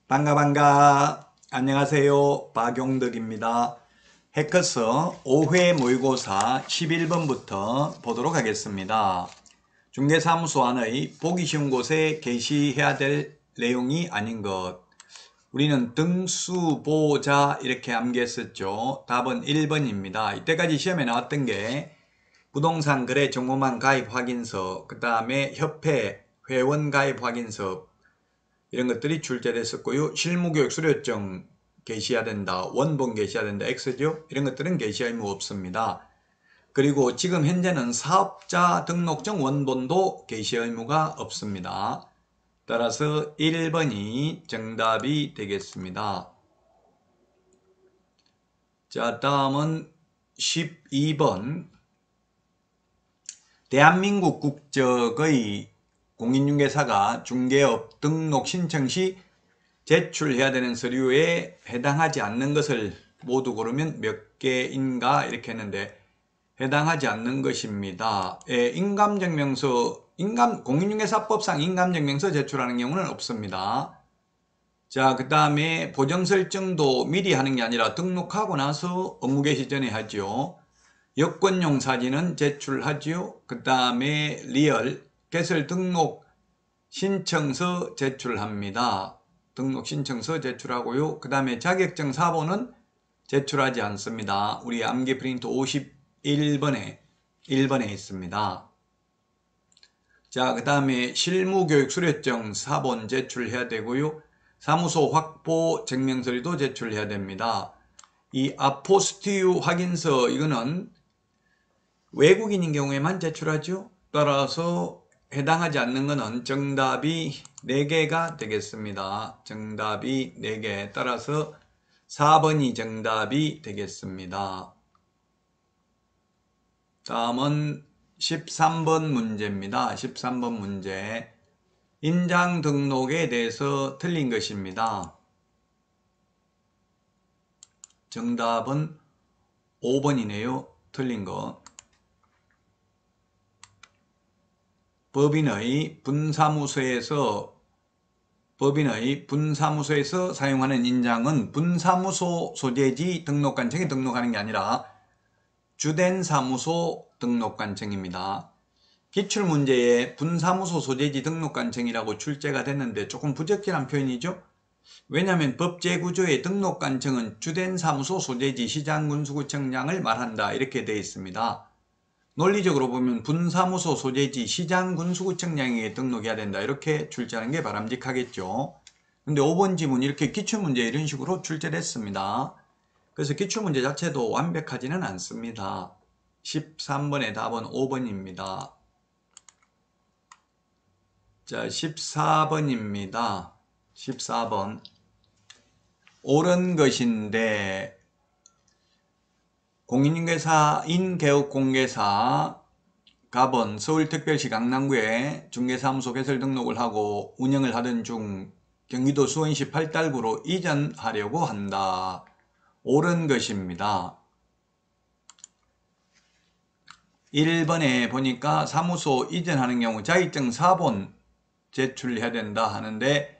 반가. 안녕하세요. 박용덕입니다. 해커스 5회 모의고사 11번부터 보도록 하겠습니다. 중개사무소 안의 보기 쉬운 곳에 게시해야 될 내용이 아닌 것. 우리는 등수보자 이렇게 암기했었죠. 답은 1번입니다. 이때까지 시험에 나왔던 게 부동산 거래 정보망 가입 확인서, 그 다음에 협회 회원 가입 확인서 이런 것들이 출제됐었고요. 실무교육 수료증 게시해야 된다. 원본 게시해야 된다. X죠. 이런 것들은 게시 의무 없습니다. 그리고 지금 현재는 사업자 등록증 원본도 게시 의무가 없습니다. 따라서 1번이 정답이 되겠습니다. 자, 다음은 12번. 대한민국 국적의 공인중개사가 중개업 등록 신청 시 제출해야 되는 서류에 해당하지 않는 것을 모두 고르면 몇 개인가 이렇게 했는데 해당하지 않는 것입니다. 인감증명서, 공인중개사법상 인감증명서 제출하는 경우는 없습니다. 자, 그 다음에 보정설정도 미리 하는 게 아니라 등록하고 나서 업무 개시 전에 하죠. 여권용 사진은 제출하죠. 그 다음에 리얼, 개설 등록 신청서 제출합니다. 등록 신청서 제출하고요. 그 다음에 자격증 사본은 제출하지 않습니다. 우리 암기 프린트 51번에 1번에 있습니다. 자, 그 다음에 실무교육 수료증 사본 제출해야 되고요. 사무소 확보 증명서류도 제출해야 됩니다. 이 아포스티유 확인서 이거는 외국인인 경우에만 제출하죠. 따라서 해당하지 않는 것은 정답이 4개가 되겠습니다. 정답이 4개. 따라서 4번이 정답이 되겠습니다. 다음은 13번 문제입니다. 13번 문제. 인장 등록에 대해서 틀린 것입니다. 정답은 5번이네요. 틀린 거. 법인의 분사무소에서 사용하는 인장은 분사무소 소재지 등록관청에 등록하는 게 아니라 주된 사무소 등록관청입니다. 기출문제에 분사무소 소재지 등록관청이라고 출제가 됐는데 조금 부적절한 표현이죠. 왜냐하면 법제구조의 등록관청은 주된 사무소 소재지 시장군수구청장을 말한다 이렇게 되어 있습니다. 논리적으로 보면 분사무소 소재지 시장군수구청장에게 등록해야 된다 이렇게 출제하는 게 바람직하겠죠. 근데 5번 지문 이렇게 기출문제 이런 식으로 출제됐습니다. 그래서 기출문제 자체도 완벽하지는 않습니다. 13번의 답은 5번입니다. 자, 14번입니다. 14번. 옳은 것인데 공인중개사 인개업공개사 갑은 서울특별시 강남구에 중개사무소 개설 등록을 하고 운영을 하던 중 경기도 수원시 팔달구로 이전하려고 한다. 옳은 것입니다. 1번에 보니까 사무소 이전하는 경우 자격증 사본 제출해야 된다 하는데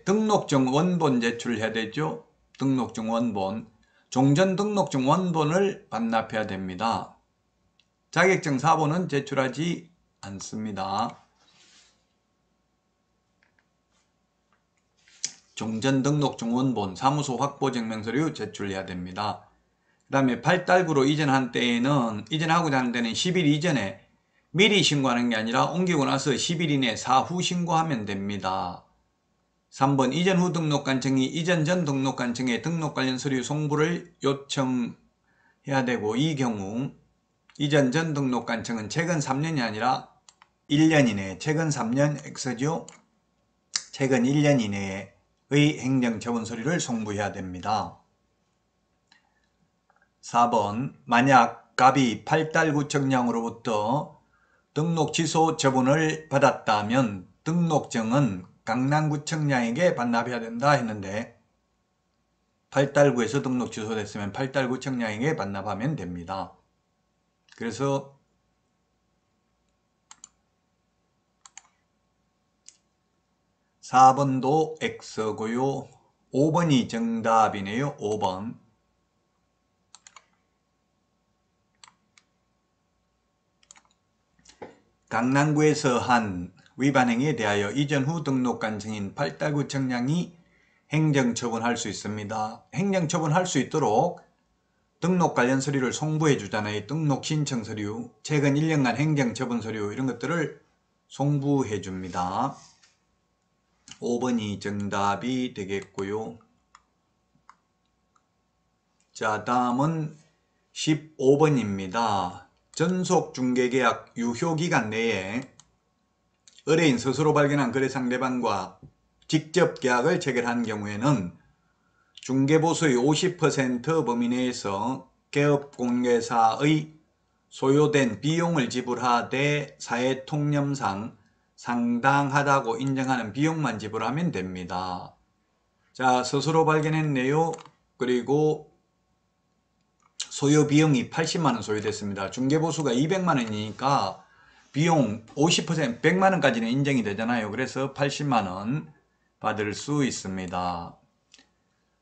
등록증 원본 제출해야 되죠. 등록증 원본. 종전 등록증 원본을 반납해야 됩니다. 자격증 사본은 제출하지 않습니다. 종전 등록증 원본, 사무소 확보 증명서류 제출해야 됩니다. 그 다음에 팔달구로 이전한 때에는, 이전하고자 하는 때는 10일 이전에 미리 신고하는 게 아니라 옮기고 나서 10일 이내 사후 신고하면 됩니다. 3번 이전 후 등록관청이 이전 전 등록관청에 등록 관련 서류 송부를 요청해야 되고, 이 경우 이전 전 등록관청은 최근 3년이 아니라 1년 이내에, 최근 3년 X죠. 최근 1년 이내의 행정처분 서류를 송부해야 됩니다. 4번 만약 갑이 팔달구청장으로부터 등록 취소 처분을 받았다면 등록증은 강남구청장에게 반납해야 된다 했는데 팔달구에서 등록 취소됐으면 팔달구청장에게 반납하면 됩니다. 그래서 4번도 X고요. 5번이 정답이네요. 5번. 강남구에서 한 위반 행위에 대하여 이전 후 등록관 증인 8달구청장이 행정처분할 수 있습니다. 행정처분할 수 있도록 등록 관련 서류를 송부해 주잖아요. 등록 신청 서류, 최근 1년간 행정처분 서류 이런 것들을 송부해 줍니다. 5번이 정답이 되겠고요. 자, 다음은 15번입니다. 전속중개계약 유효기간 내에 의뢰인 스스로 발견한 거래 상대방과 직접 계약을 체결한 경우에는 중개보수의 50% 범위 내에서 개업공개사의 소요된 비용을 지불하되 사회통념상 상당하다고 인정하는 비용만 지불하면 됩니다. 자, 스스로 발견했네요. 그리고 소요 비용이 80만원 소요됐습니다. 중개보수가 200만원이니까 비용 50% 100만원까지는 인정이 되잖아요. 그래서 80만원 받을 수 있습니다.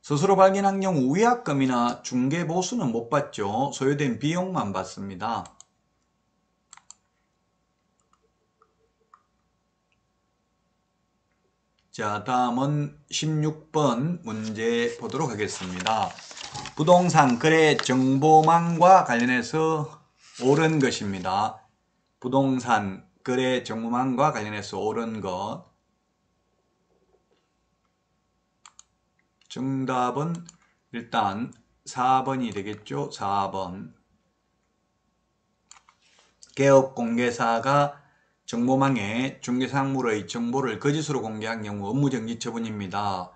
스스로 발견한 경우 위약금이나 중개보수는 못 받죠. 소요된 비용만 받습니다. 자, 다음은 16번 문제 보도록 하겠습니다. 부동산 거래 정보망과 관련해서 옳은 것입니다. 부동산 거래 정보망과 관련해서 옳은 것. 정답은 일단 4번이 되겠죠. 4번. 개업공개사가 정보망에 중개사물의 정보를 거짓으로 공개한 경우 업무정지 처분입니다.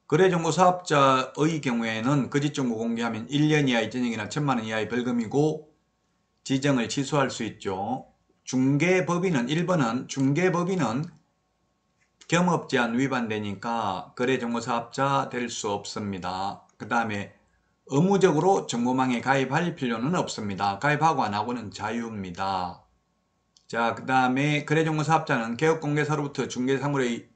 거래정보사업자의 경우에는 거짓정보 공개하면 1년 이하의 징역이나 1,000만 원 이하의 벌금이고 지정을 취소할 수 있죠. 중개법인은 1번은 중개법인은 겸업제한 위반되니까 거래정보사업자 될 수 없습니다. 그 다음에 의무적으로 정보망에 가입할 필요는 없습니다. 가입하고 안 하고는 자유입니다. 자, 그 다음에 거래정보사업자는 개업공개사로부터 중개사물의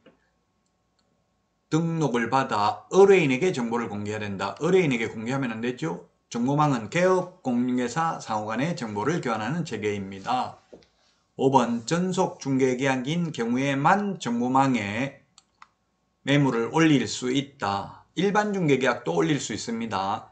등록을 받아 의뢰인에게 정보를 공개해야 된다. 의뢰인에게 공개하면 안 되죠. 정보망은 개업공개사 상호간의 정보를 교환하는 체계입니다. 5번 전속중개계약인 경우에만 정보망에 매물을 올릴 수 있다. 일반 중개계약도 올릴 수 있습니다.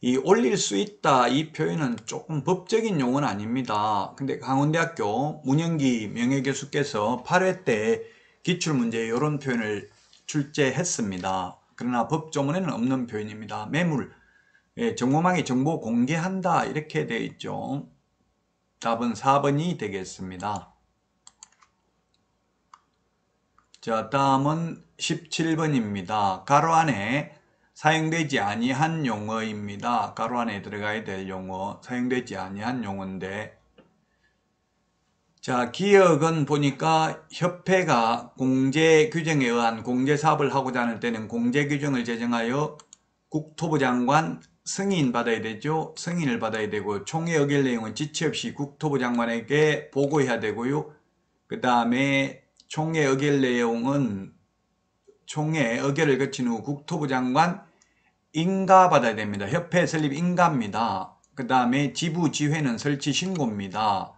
이 올릴 수 있다 이 표현은 조금 법적인 용어는 아닙니다. 근데 강원대학교 문영기 명예교수께서 8회 때 기출문제에 이런 표현을 출제했습니다. 그러나 법조문에는 없는 표현입니다. 매물, 정보망에 정보 공개한다 이렇게 되어 있죠. 답은 4번이 되겠습니다. 자, 다음은 17번입니다. 가로 안에 사용되지 아니한 용어입니다. 가로 안에 들어가야 될 용어, 사용되지 아니한 용어인데, 자, 기역은 보니까 협회가 공제 규정에 의한 공제 사업을 하고자 하는 때는 공제 규정을 제정하여 국토부 장관 승인 받아야 되죠. 승인을 받아야 되고, 총회 의결 내용은 지체 없이 국토부 장관에게 보고해야 되고요. 그 다음에 총회 의결 내용은 총회 의결을 거친 후 국토부 장관 인가받아야 됩니다. 협회 설립 인가입니다. 그 다음에 지부지회는 설치 신고입니다.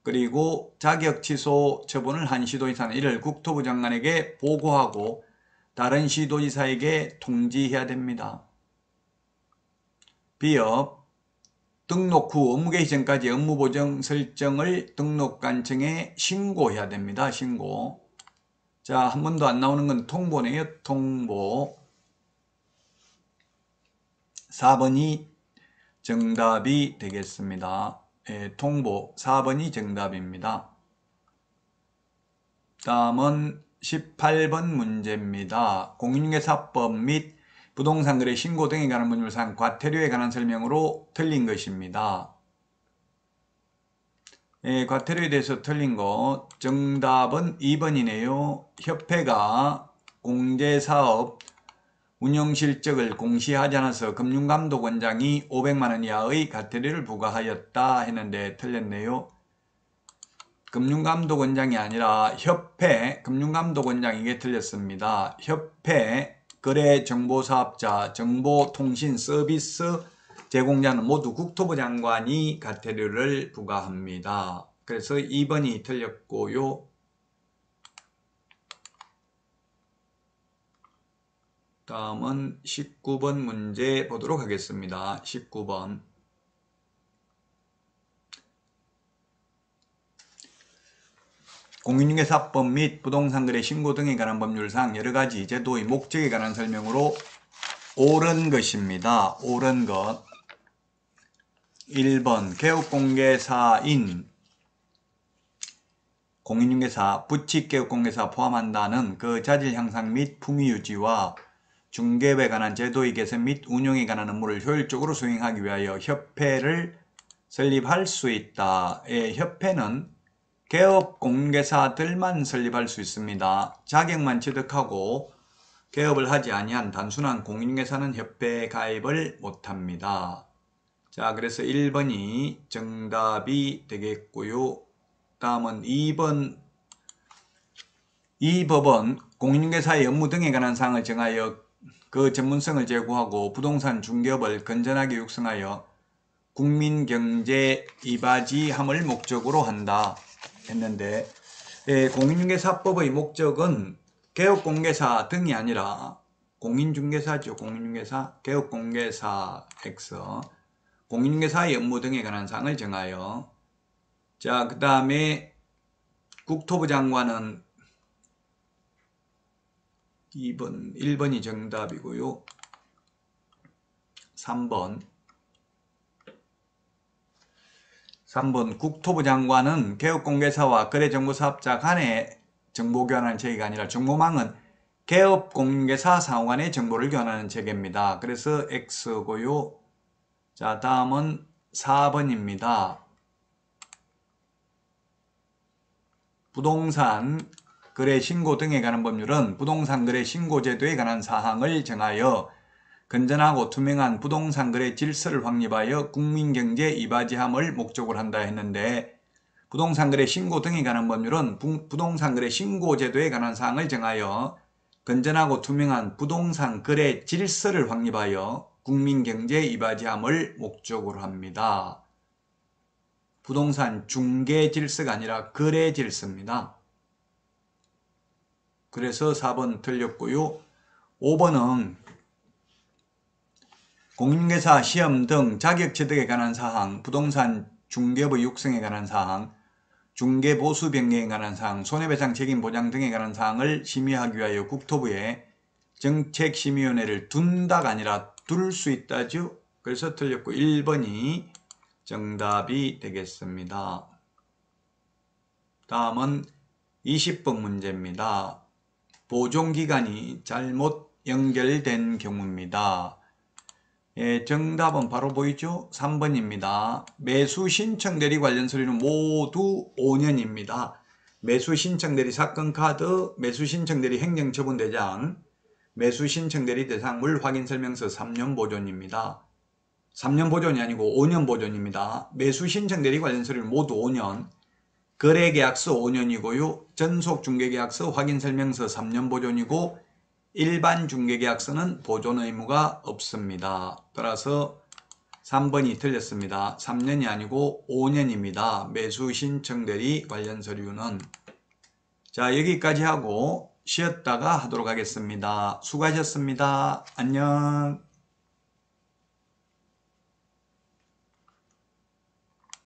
그리고 자격 취소 처분을 한 시도지사는 이를 국토부 장관에게 보고하고 다른 시도지사에게 통지해야 됩니다. 비업 등록 후 업무 개시 전까지 업무 보정 설정을 등록관청에 신고해야 됩니다. 신고. 자, 한 번도 안 나오는 건 통보네요. 통보. 4번이 정답이 되겠습니다. 통보 4번이 정답입니다. 다음은 18번 문제입니다. 공인중개사법 및 부동산 거래 신고 등에 관한 문제를 사용 과태료에 관한 설명으로 틀린 것입니다. 과태료에 대해서 틀린 거 정답은 2번이네요. 협회가 공제사업 운영실적을 공시하지 않아서 금융감독원장이 500만원 이하의 과태료를 부과하였다 했는데 틀렸네요. 금융감독원장이 아니라 협회 금융감독원장, 이게 틀렸습니다. 협회 거래정보사업자 정보통신서비스 제공자는 모두 국토부 장관이 과태료를 부과합니다. 그래서 2번이 틀렸고요. 다음은 19번 문제 보도록 하겠습니다. 19번. 공인중개사법 및 부동산거래 신고 등에 관한 법률상 여러가지 제도의 목적에 관한 설명으로 옳은 것입니다. 옳은 것. 1번 개업공개사인 공인중개사, 부칙개업공개사 포함한다는 그 자질 향상 및 품위 유지와 중개업에 관한 제도의 개선 및 운용에 관한 업무를 효율적으로 수행하기 위하여 협회를 설립할 수 있다. 협회는 개업공개사들만 설립할 수 있습니다. 자격만 취득하고 개업을 하지 아니한 단순한 공인중개사는 협회에 가입을 못합니다. 자, 그래서 1번이 정답이 되겠고요. 다음은 2번. 이 법은 공인중개사의 업무 등에 관한 사항을 정하여 그 전문성을 제고하고 부동산 중개업을 건전하게 육성하여 국민경제 이바지함을 목적으로 한다 했는데, 공인중개사법의 목적은 개업공개사 등이 아니라 공인중개사죠. 공인중개사, 개업공개사 X, 공인중개사의 업무 등에 관한 사항을 정하여. 자, 그 다음에 국토부 장관은 1번이 정답이고요. 3번 국토부 장관은 개업공개사와 거래정보사업자 간의 정보 교환하는 체계가 아니라 정보망은 개업공개사 상호 간의 정보를 교환하는 체계입니다. 그래서 X고요. 자, 다음은 4번입니다. 부동산 거래 신고 등에 관한 법률은 부동산 거래 신고 제도에 관한 사항을 정하여 건전하고 투명한 부동산 거래 질서를 확립하여 국민경제 이바지함을 목적으로 한다 했는데, 부동산 거래 신고 등에 관한 법률은 부동산 거래 신고 제도에 관한 사항을 정하여 건전하고 투명한 부동산 거래 질서를 확립하여 국민경제 이바지함을 목적으로 합니다. 부동산 중개 질서가 아니라 거래 질서입니다. 그래서 4번 틀렸고요. 5번은 공인중개사 시험 등 자격 취득에 관한 사항, 부동산 중개업의 육성에 관한 사항, 중개보수 변경에 관한 사항, 손해배상 책임 보장 등에 관한 사항을 심의하기 위하여 국토부에 정책심의위원회를 둔다가 아니라 둘 수 있다죠. 그래서 틀렸고 1번이 정답이 되겠습니다. 다음은 20번 문제입니다. 보존기간이 잘못 연결된 경우입니다. 정답은 바로 보이죠? 3번입니다. 매수 신청 대리 관련 서류는 모두 5년입니다. 매수 신청 대리 사건 카드, 매수 신청 대리 행정처분 대장, 매수 신청 대리 대상물 확인 설명서 3년 보존입니다. 3년 보존이 아니고 5년 보존입니다. 매수 신청 대리 관련 서류는 모두 5년, 거래계약서 5년이고요. 전속중개계약서 확인 설명서 3년 보존이고, 일반 중개계약서는 보존 의무가 없습니다. 따라서 3번이 틀렸습니다. 3년이 아니고 5년입니다. 매수 신청 대리 관련 서류는. 자, 여기까지 하고 쉬었다가 하도록 하겠습니다. 수고하셨습니다. 안녕.